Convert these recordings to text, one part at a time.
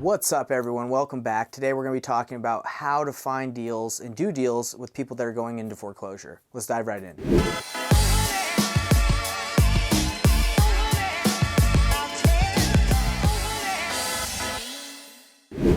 What's up, everyone? Welcome back. Today we're going to be talking about how to find deals and do deals with people that are going into foreclosure. Let's dive right in.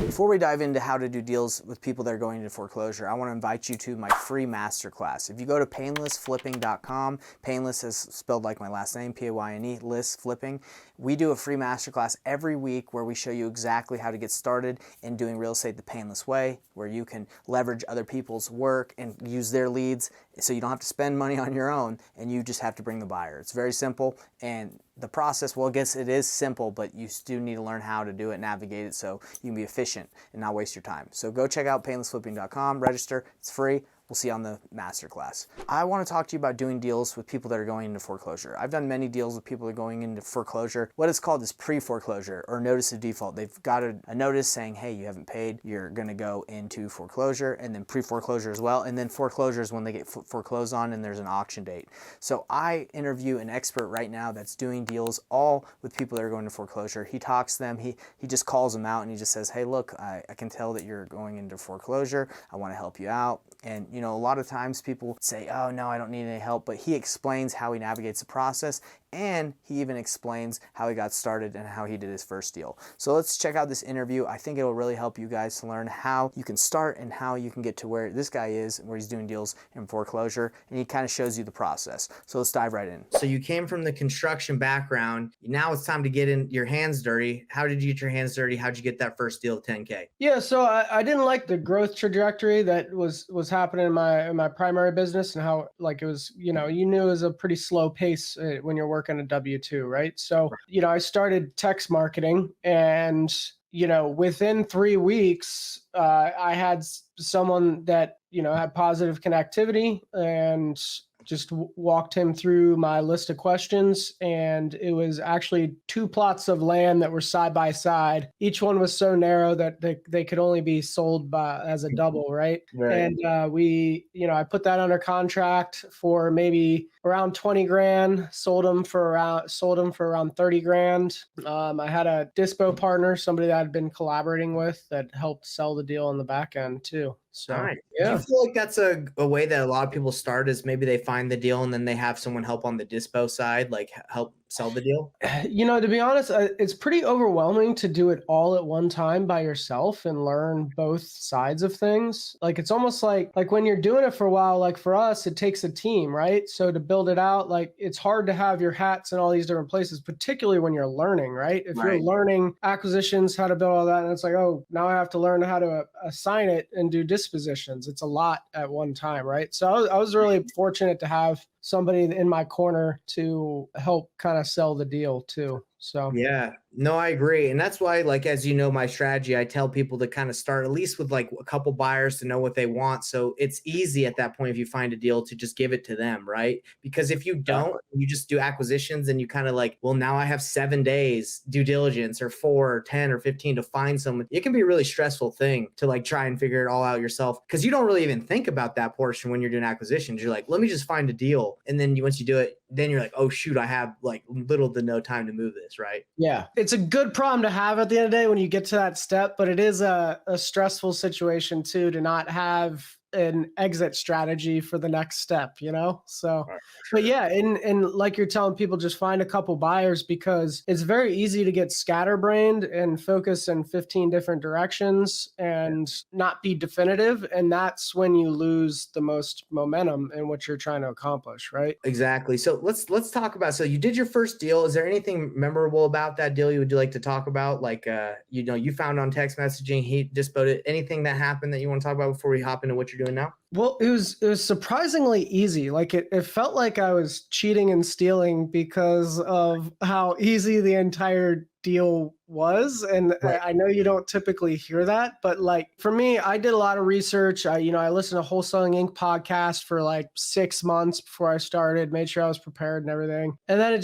Before we dive into how to do deals with people that are going into foreclosure, I want to invite you to my free masterclass. If you go to painlessflipping.com, painless is spelled like my last name, P-A-Y-N-E, list flipping. We do a free masterclass every week where we show you exactly how to get started in doing real estate the painless way, where you can leverage other people's work and use their leads so you don't have to spend money on your own and you just have to bring the buyer. It's very simple, and the process, well, I guess it is simple, but you do need to learn how to do it, navigate it so you can be efficient and not waste your time. So go check out painlessflipping.com, register, it's free. We'll see you on the masterclass. I want to talk to you about doing deals with people that are going into foreclosure. I've done many deals with people that are going into foreclosure. What is called is pre-foreclosure or notice of default. They've got a notice saying, hey, you haven't paid, you're going to go into foreclosure, and then pre-foreclosure as well. And then foreclosure is when they get foreclosed on and there's an auction date. So I interview an expert right now that's doing deals all with people that are going to foreclosure. He talks to them, he just calls them out and he just says, hey, look, I can tell that you're going into foreclosure. I want to help you out. And you know, a lot of times people say, oh no, I don't need any help, but he explains how he navigates the process, and he even explains how he got started and how he did his first deal. So let's check out this interview. I think it'll really help you guys to learn how you can start and how you can get to where this guy is, where he's doing deals in foreclosure, and he kind of shows you the process. So let's dive right in. So you came from the construction background. Now it's time to get in your hands dirty. How did you get your hands dirty? How'd you get that first deal of 10K? Yeah, so I didn't like the growth trajectory that was happening in my primary business, and how like it was, you knew it was a pretty slow pace when you're working a W-2, right? So, I started text marketing, and, within 3 weeks, I had someone that, had positive connectivity, and just walked him through my list of questions. And it was actually 2 plots of land that were side by side. Each one was so narrow that they could only be sold as a double, right? And I put that under contract for maybe around 20 grand, sold them for around 30 grand. I had a dispo partner, somebody that I'd been collaborating with, that helped sell the deal on the back end too. So, all right. Yeah. Do you feel like that's a way that a lot of people start, is maybe they find the deal and then they have someone help on the dispo side, like help sell the deal? To be honest, it's pretty overwhelming to do it all at one time by yourself and learn both sides of things. Like, it's almost like when you're doing it for a while, like for us, it takes a team, right? So to build it out, like, it's hard to have your hats in all these different places, particularly when you're learning, right? If you're learning acquisitions, how to build all that, and it's like, oh, now I have to learn how to assign it and do dispositions. It's a lot at one time, right? So I was really fortunate to have somebody in my corner to help kind of sell the deal too. So yeah, no, I agree. And that's why, like, as you know, my strategy, I tell people to kind of start at least with like a couple buyers to know what they want. So it's easy at that point, if you find a deal, to just give it to them, right? Because if you don't, you just do acquisitions and you kind of like, well, now I have 7 days due diligence, or 4 or 10 or 15 to find someone. It can be a really stressful thing to like try and figure it all out yourself, because you don't really even think about that portion when you're doing acquisitions. You're like, let me just find a deal. And then once you do it, then you're like, oh shoot, I have like little to no time to move this, right? Yeah. It's a good problem to have at the end of the day when you get to that step, but it is a stressful situation too, to not have an exit strategy for the next step, So, but yeah, and like you're telling people, just find a couple buyers, because it's very easy to get scatterbrained and focus in 15 different directions and not be definitive. And that's when you lose the most momentum in what you're trying to accomplish, right? Exactly. So let's talk about, so you did your first deal. Is there anything memorable about that deal you would like to talk about? Like, you found on text messaging, he disposed it. Anything that happened that you want to talk about before we hop into what you're doing now? Well, it was surprisingly easy. Like it felt like I was cheating and stealing because of how easy the entire deal was. And I know you don't typically hear that, but like for me, I did a lot of research. I listened to Wholesaling Inc. podcast for like 6 months before I started, made sure I was prepared and everything. And then it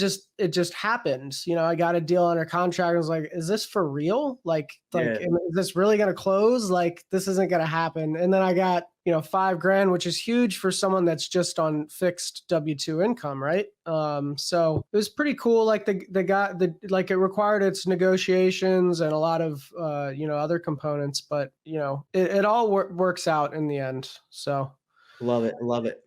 just happened. I got a deal under contract. I was like, is this for real? Is this really going to close? Like, this isn't going to happen. And then I got $5,000, which is huge for someone that's just on fixed W-2 income, right? So it was pretty cool. Like like it required its negotiations and a lot of other components, but it all works out in the end. So Love it. Love it.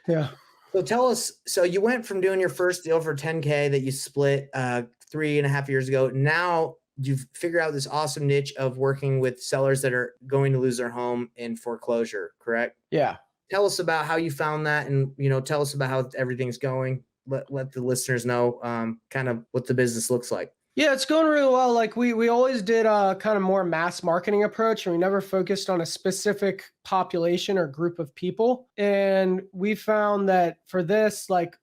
yeah. So tell us, so you went from doing your first deal for 10K that you split 3.5 years ago. Now you've figured out this awesome niche of working with sellers that are going to lose their home in foreclosure, correct? Yeah. Tell us about how you found that, and tell us about how everything's going. Let the listeners know kind of what the business looks like. Yeah, it's going really well. Like we always did a kind of more mass marketing approach, and we never focused on a specific population or group of people. And we found that for this, like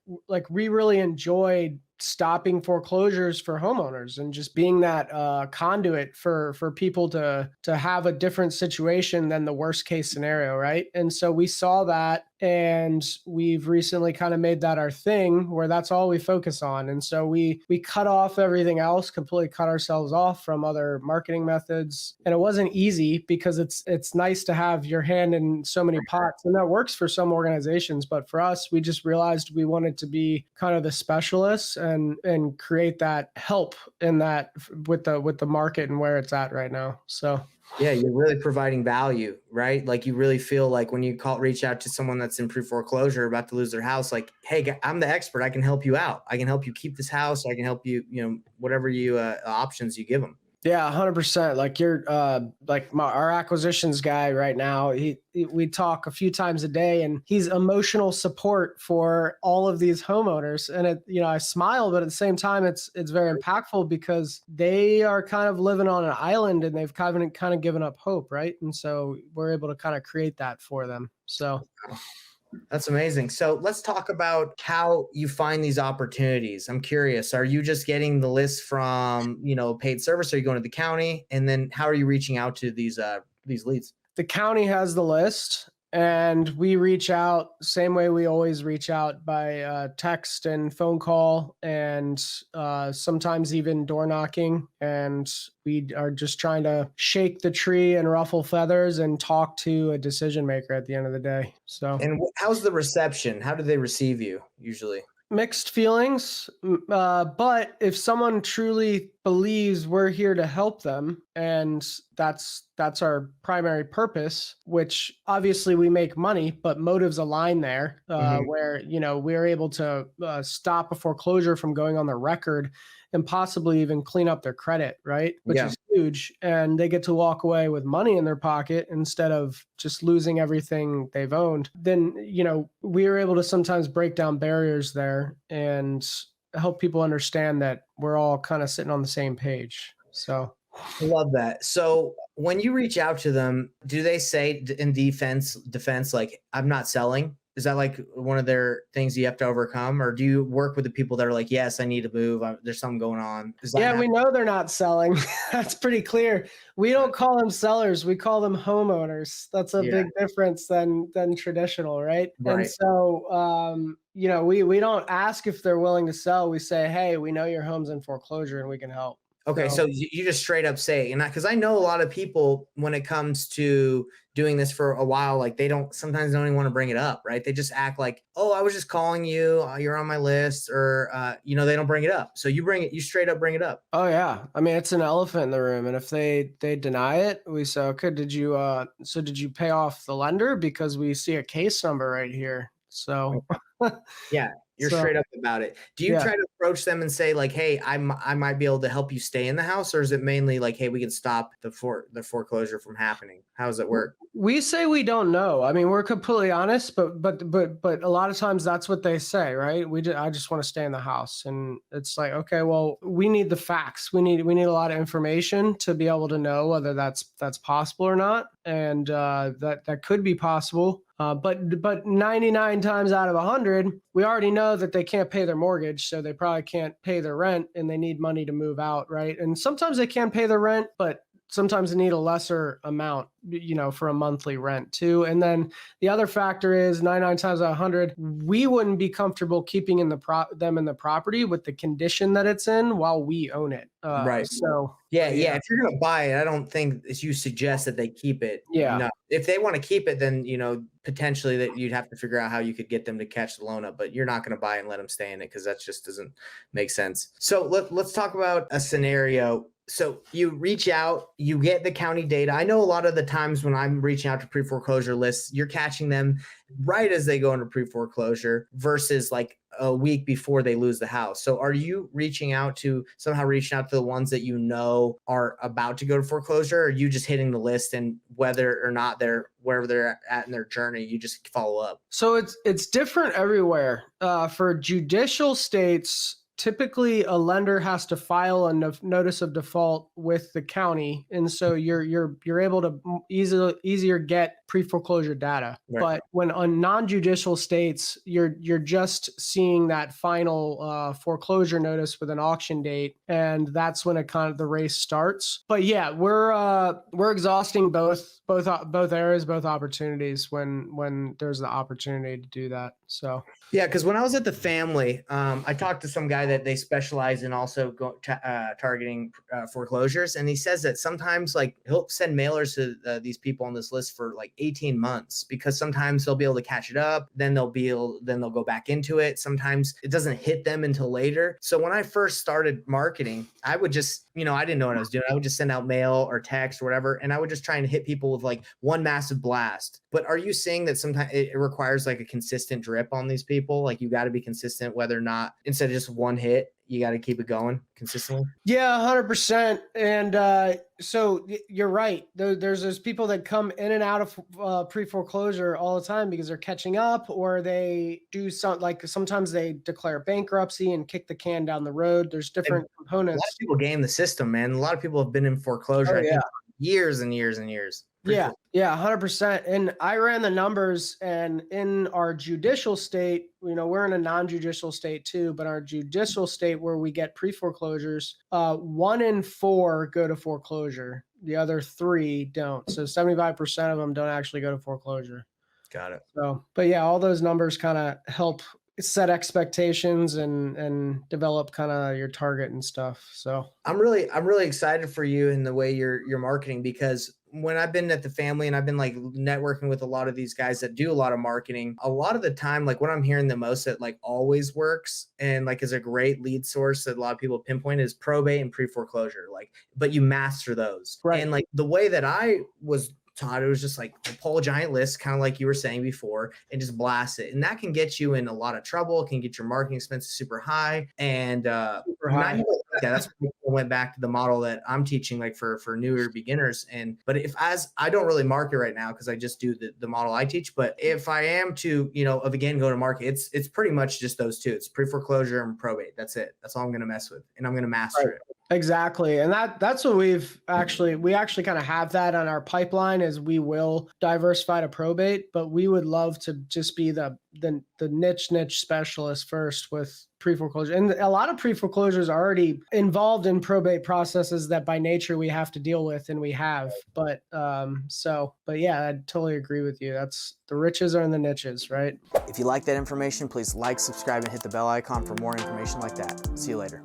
we really enjoyed stopping foreclosures for homeowners and just being that conduit for people to have a different situation than the worst case scenario, right? And so we saw that, and we've recently kind of made that our thing where that's all we focus on. And so we cut off everything else, completely cut ourselves off from other marketing methods. And it wasn't easy because it's nice to have your hand in so many pots, and that works for some organizations. But for us, we just realized we wanted to be kind of the specialists and create that help in that with the market and where it's at right now. So yeah, you're really providing value, right? Like you really feel like when you reach out to someone that's in pre-foreclosure about to lose their house, like, hey, I'm the expert. I can help you out. I can help you keep this house. I can help you, whatever options you give them. Yeah, 100%. Like you're our acquisitions guy right now. We talk a few times a day, and he's emotional support for all of these homeowners. And I smile, but at the same time, it's very impactful because they are kind of living on an island, and they've kind of given up hope, right? And so we're able to kind of create that for them. So. That's amazing. So let's talk about how you find these opportunities. I'm curious, are you just getting the list from, paid service? Are you going to the county? And then how are you reaching out to these leads? The county has the list, and we reach out same way we always reach out by text and phone call, and sometimes even door knocking. And we are just trying to shake the tree and ruffle feathers and talk to a decision maker at the end of the day. So, and how's the reception? How do they receive you usually? Mixed feelings, but if someone truly believes we're here to help them, and that's our primary purpose, which obviously we make money, but motives align there, where we're able to stop a foreclosure from going on the record and possibly even clean up their credit, right? Which is huge. And they get to walk away with money in their pocket instead of just losing everything they've owned. Then, we are able to sometimes break down barriers there and help people understand that we're all kind of sitting on the same page. So I love that. So when you reach out to them, do they say in defense, like, I'm not selling? Is that like one of their things you have to overcome? Or do you work with the people that are like, yes, I need to move. There's something going on. We know they're not selling. That's pretty clear. We don't call them sellers. We call them homeowners. That's a big difference than traditional, right? And so, we don't ask if they're willing to sell. We say, hey, we know your home's in foreclosure and we can help. Okay, so you just straight up say, and because I know a lot of people, when it comes to doing this for a while, like sometimes don't even want to bring it up, right? They just act like, oh, I was just calling you, you're on my list, or they don't bring it up. So you straight up bring it up. Oh yeah, I mean it's an elephant in the room, and if they deny it, we say, okay, did you pay off the lender, because we see a case number right here. So yeah. You're straight up about it. Do you try to approach them and say like, hey, I might be able to help you stay in the house? Or is it mainly like, hey, we can stop the foreclosure from happening? How does it work? We say we don't know. I mean, we're completely honest, but a lot of times that's what they say, right? I just want to stay in the house. And it's like, okay, well, we need the facts. We need a lot of information to be able to know whether that's possible or not. And that could be possible. But 99 times out of 100, we already know that they can't pay their mortgage, so they probably can't pay their rent, and they need money to move out, right? And sometimes they can't pay their rent, but sometimes need a lesser amount, for a monthly rent too. And then the other factor is 99 times out of 100, we wouldn't be comfortable keeping them in the property with the condition that it's in while we own it. Right. So yeah. If you're going to buy it, I don't think as you suggest that they keep it. Yeah. No. If they want to keep it, then, potentially that you'd have to figure out how you could get them to catch the loan up, but you're not going to buy it and let them stay in it because that just doesn't make sense. So let's talk about a scenario. So you reach out, you get the county data. I know a lot of the times when I'm reaching out to pre-foreclosure lists, you're catching them right as they go into pre-foreclosure versus like a week before they lose the house. So are you reaching out to the ones that are about to go to foreclosure, or are you just hitting the list and whether or not they're wherever they're at in their journey, you just follow up? So it's different everywhere. For judicial states, typically a lender has to file a notice of default with the county, and so you're able to easier get pre-foreclosure data. Right. But when on non-judicial states, you're just seeing that final foreclosure notice with an auction date, and that's when it kind of the race starts. But yeah, we're exhausting both areas, both opportunities when there's the opportunity to do that. So yeah, because when I was at the family, I talked to some guy that they specialize in also targeting foreclosures, and he says that sometimes like he'll send mailers to these people on this list for like 18 months because sometimes they'll be able to catch it up, then they'll go back into it. Sometimes it doesn't hit them until later. So when I first started marketing, I would just I didn't know what I was doing. I would just send out mail or text or whatever, and I would just try and hit people with like one massive blast. But are you saying that sometimes it requires like a consistent drip on these people? Like you got to be consistent, whether or not instead of just one hit, you got to keep it going consistently? Yeah, 100%. And so you're right. There's those people that come in and out of pre-foreclosure all the time because they're catching up, or they do sometimes they declare bankruptcy and kick the can down the road. There's different components. A lot of people game the system, man. A lot of people have been in foreclosure, I think, for years and years and years. Yeah, 100%. And I ran the numbers, and in our judicial state, we're in a non-judicial state too, but our judicial state where we get pre-foreclosures, 1 in 4 go to foreclosure. The other 3 don't. So 75% of them don't actually go to foreclosure. Got it. So, but yeah, all those numbers kind of help set expectations and develop kind of your target and stuff. So I'm really excited for you in the way you're marketing, because when I've been at the family and I've been like networking with a lot of these guys that do a lot of marketing, a lot of the time, like what I'm hearing the most that like always works and like is a great lead source that a lot of people pinpoint is probate and pre-foreclosure. Like, but you master those. Right. And like the way that I was taught, it was just like pull a giant list, kind of like you were saying before, and just blast it. And that can get you in a lot of trouble. It can get your marketing expenses super high. And that's why I went back to the model that I'm teaching, like for newer beginners. But I don't really market right now because I just do the model I teach. But if I am to, again, go to market, it's pretty much just those two. It's pre-foreclosure and probate. That's it. That's all I'm going to mess with. And I'm going to master it. Exactly. And that's what we actually kind of have that on our pipeline, is we will diversify to probate, but we would love to just be the niche specialist first with pre-foreclosure. And a lot of pre-foreclosures are already involved in probate processes that by nature we have to deal with, and we have. But yeah, I totally agree with you. That's the riches are in the niches, right? If you like that information, please like, subscribe, and hit the bell icon for more information like that. See you later.